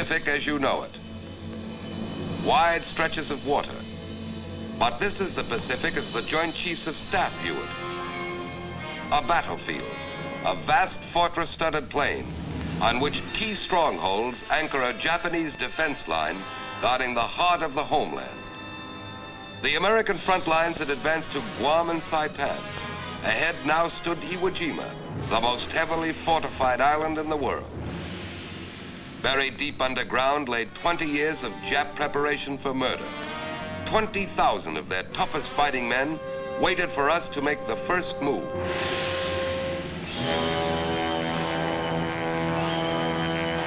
Pacific as you know it. Wide stretches of water. But this is the Pacific as the Joint Chiefs of Staff view it. A battlefield, a vast fortress-studded plain on which key strongholds anchor a Japanese defense line guarding the heart of the homeland. The American front lines had advanced to Guam and Saipan. Ahead now stood Iwo Jima, the most heavily fortified island in the world. Buried deep underground lay 20 years of Jap preparation for murder. 20,000 of their toughest fighting men waited for us to make the first move.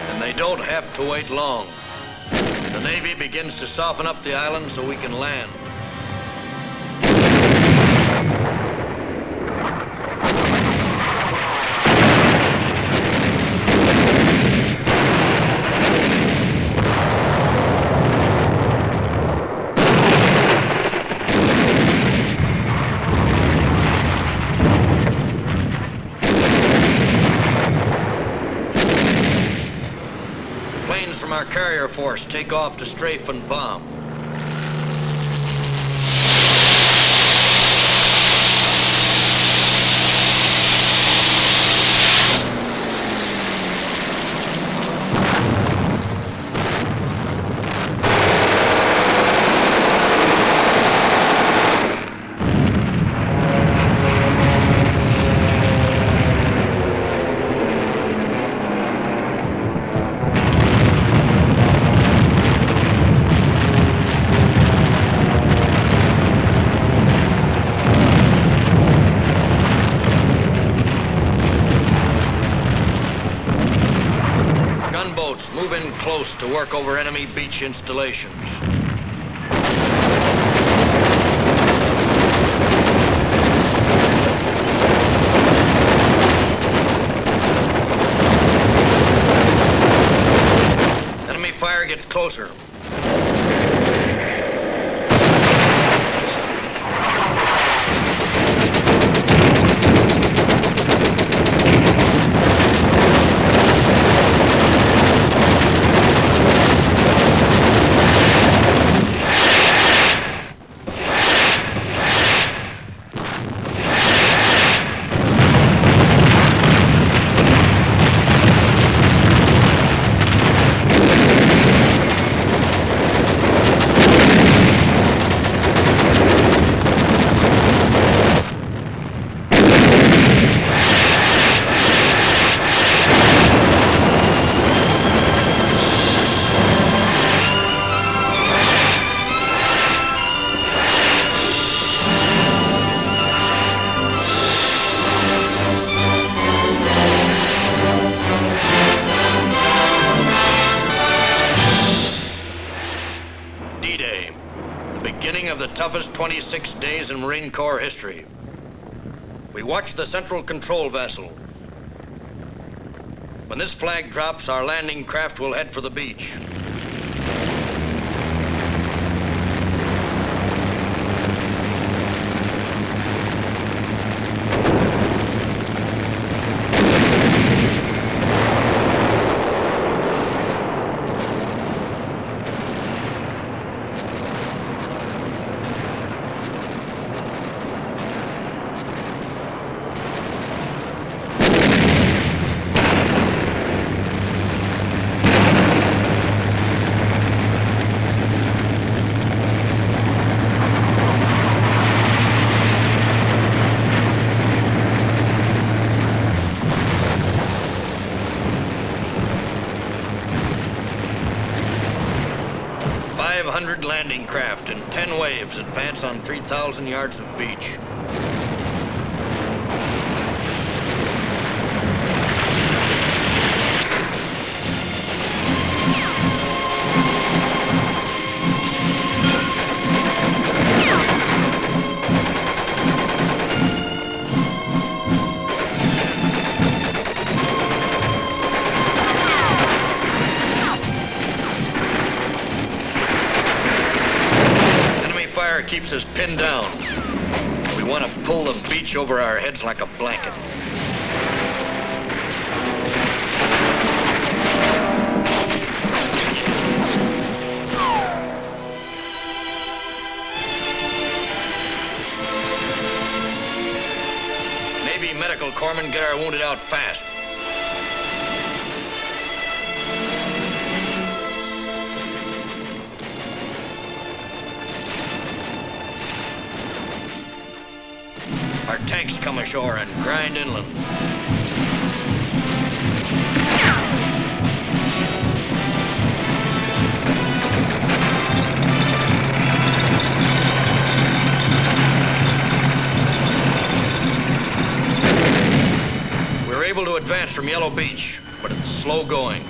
And they don't have to wait long. The Navy begins to soften up the island so we can land. Our carrier force take off to strafe and bomb. Move in close to work over enemy beach installations. Enemy fire gets closer. The toughest 26 days in Marine Corps history. We watch the central control vessel. When this flag drops, our landing craft will head for the beach. Landing craft in 10 waves advance on 3,000 yards of beach. Keeps us pinned down. We want to pull the beach over our heads like a blanket. see medical corpsmen get our wounded out fast. Our tanks come ashore and grind inland. We're able to advance from Yellow Beach, but it's slow going.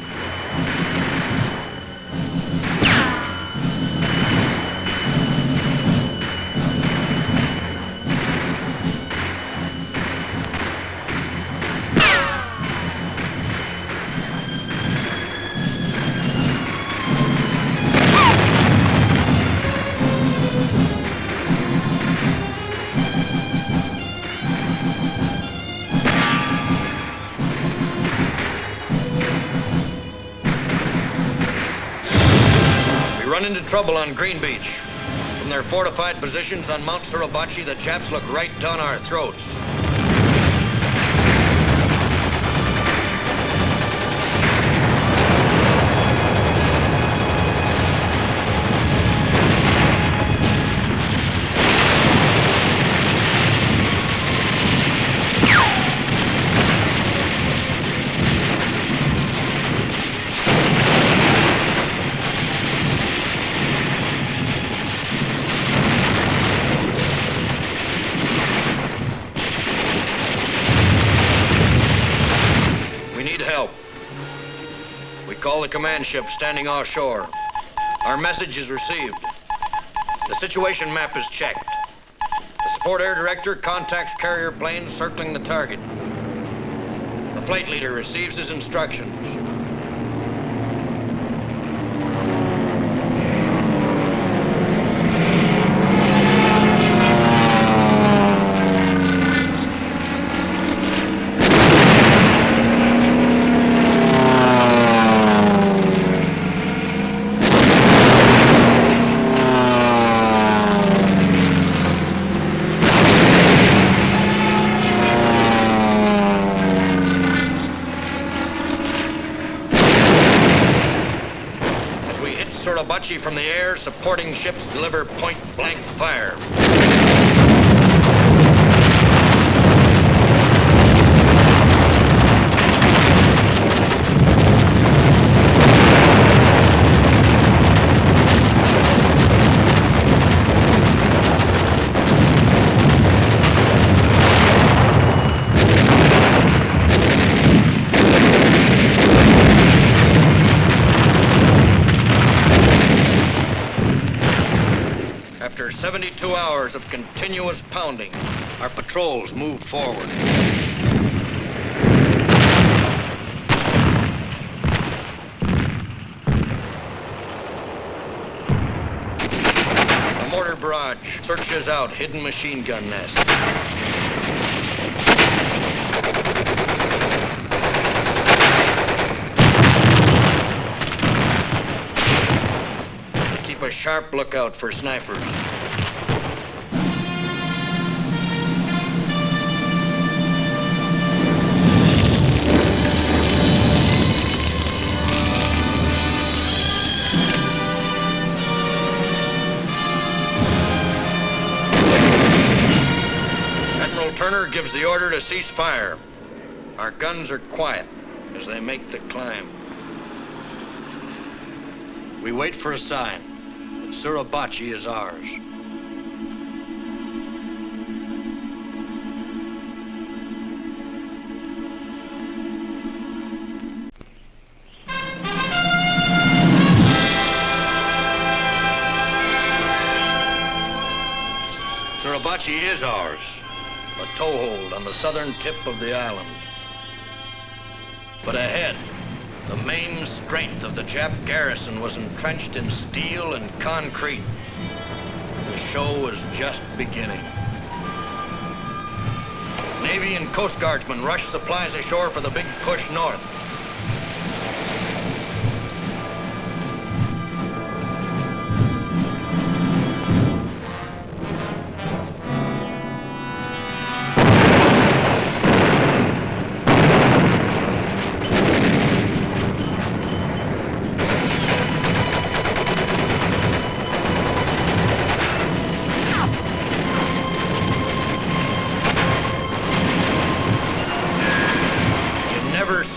Run into trouble on Green Beach. From their fortified positions on Mount Suribachi, the Japs look right down our throats. Call the command ship standing offshore. Our message is received. The situation map is checked. The support air director contacts carrier planes circling the target. The flight leader receives his instructions. Suribachi from the air, supporting ships deliver point-blank fire. After 72 hours of continuous pounding, our patrols move forward. A mortar barrage searches out hidden machine gun nests. Keep a sharp lookout for snipers. Turner gives the order to cease fire. Our guns are quiet as they make the climb. We wait for a sign that Suribachi is ours. Suribachi is ours. A toehold on the southern tip of the island. But ahead, the main strength of the Jap garrison was entrenched in steel and concrete. The show was just beginning. Navy and Coast Guardsmen rushed supplies ashore for the big push north.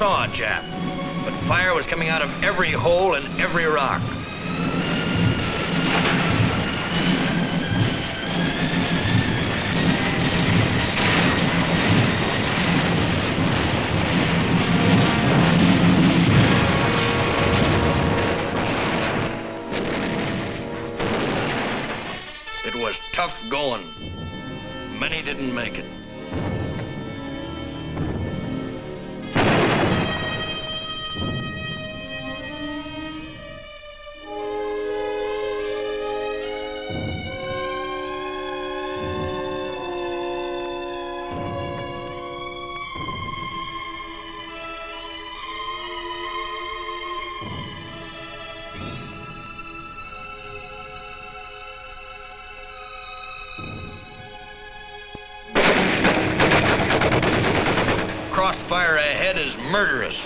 saw a Jap, but fire was coming out of every hole and every rock. It was tough going. Many didn't make it. Crossfire ahead is murderous.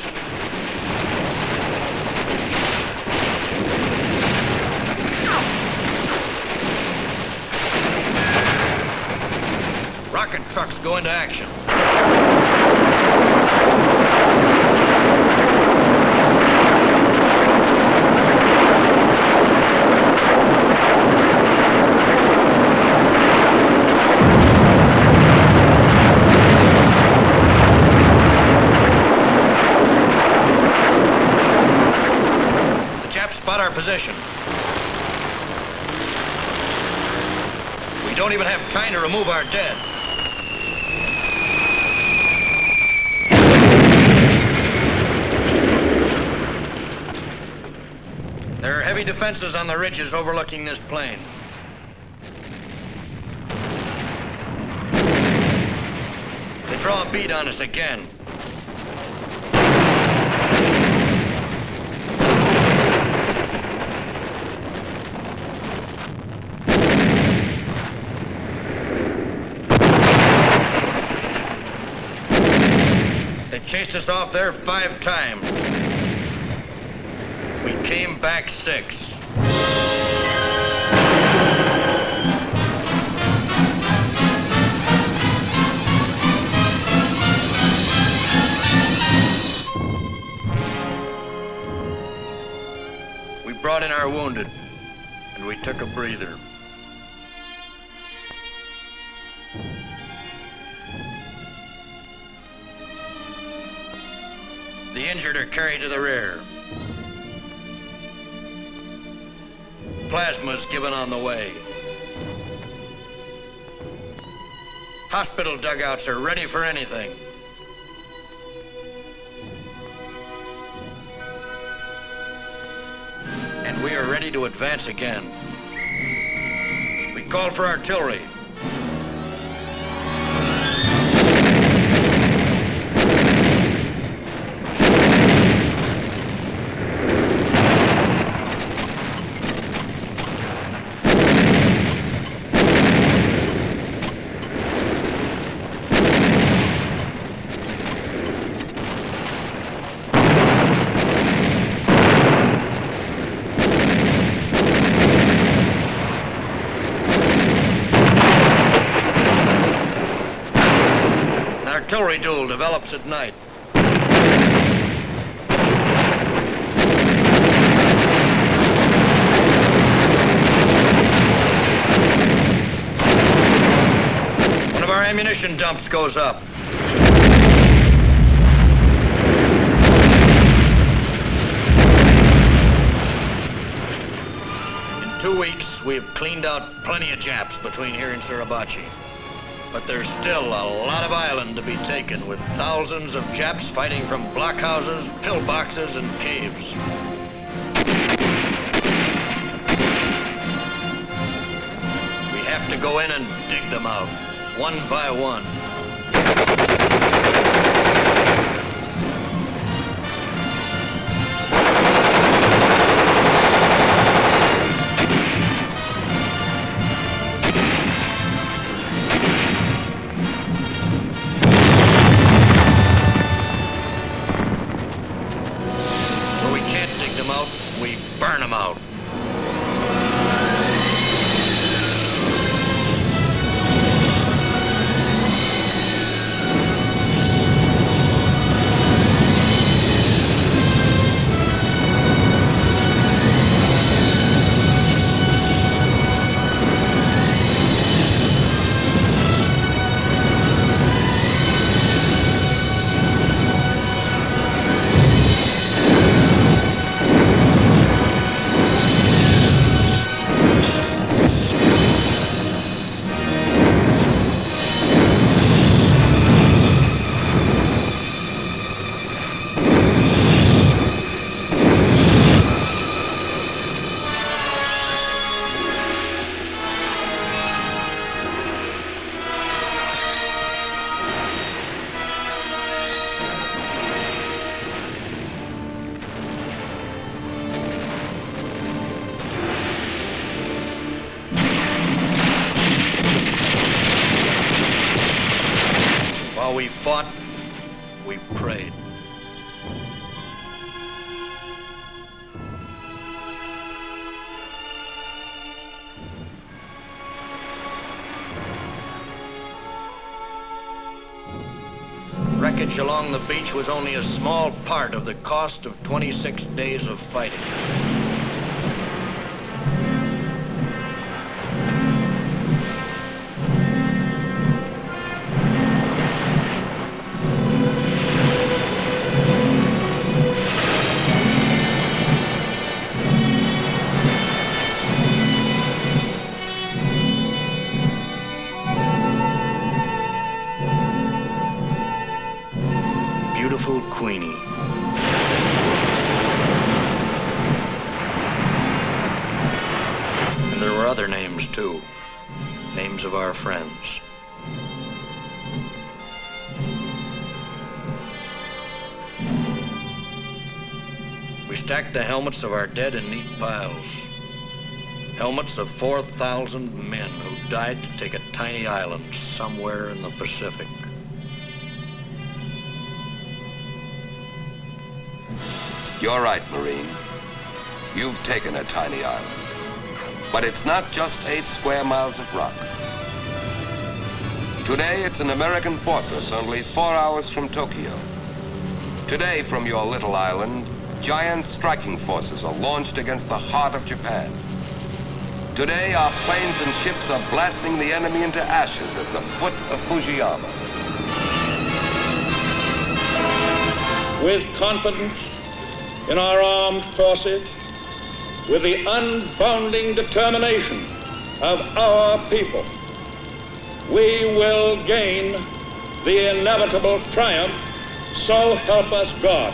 Rocket trucks go into action. Spot our position. We don't even have time to remove our dead. There are heavy defenses on the ridges overlooking this plain. They draw a bead on us again. Chased us off there 5 times. We came back 6. We brought in our wounded, and we took a breather. The injured are carried to the rear. Plasma's given on the way. Hospital dugouts are ready for anything. And we are ready to advance again. We call for artillery. Artillery duel develops at night. One of our ammunition dumps goes up. In 2 weeks, we have cleaned out plenty of Japs between here and Suribachi. But there's still a lot of island to be taken, with thousands of Japs fighting from blockhouses, pillboxes, and caves. We have to go in and dig them out, one by one. We burn them out. While we fought, we prayed. Wreckage along the beach was only a small part of the cost of 26 days of fighting. Beautiful Queenie. And there were other names, too. Names of our friends. We stacked the helmets of our dead in neat piles. Helmets of 4,000 men who died to take a tiny island somewhere in the Pacific. You're right, Marine. You've taken a tiny island. But it's not just 8 square miles of rock. Today, it's an American fortress only 4 hours from Tokyo. Today, from your little island, giant striking forces are launched against the heart of Japan. Today, our planes and ships are blasting the enemy into ashes at the foot of Fujiyama. With confidence in our armed forces, with the unbounding determination of our people, we will gain the inevitable triumph, so help us God.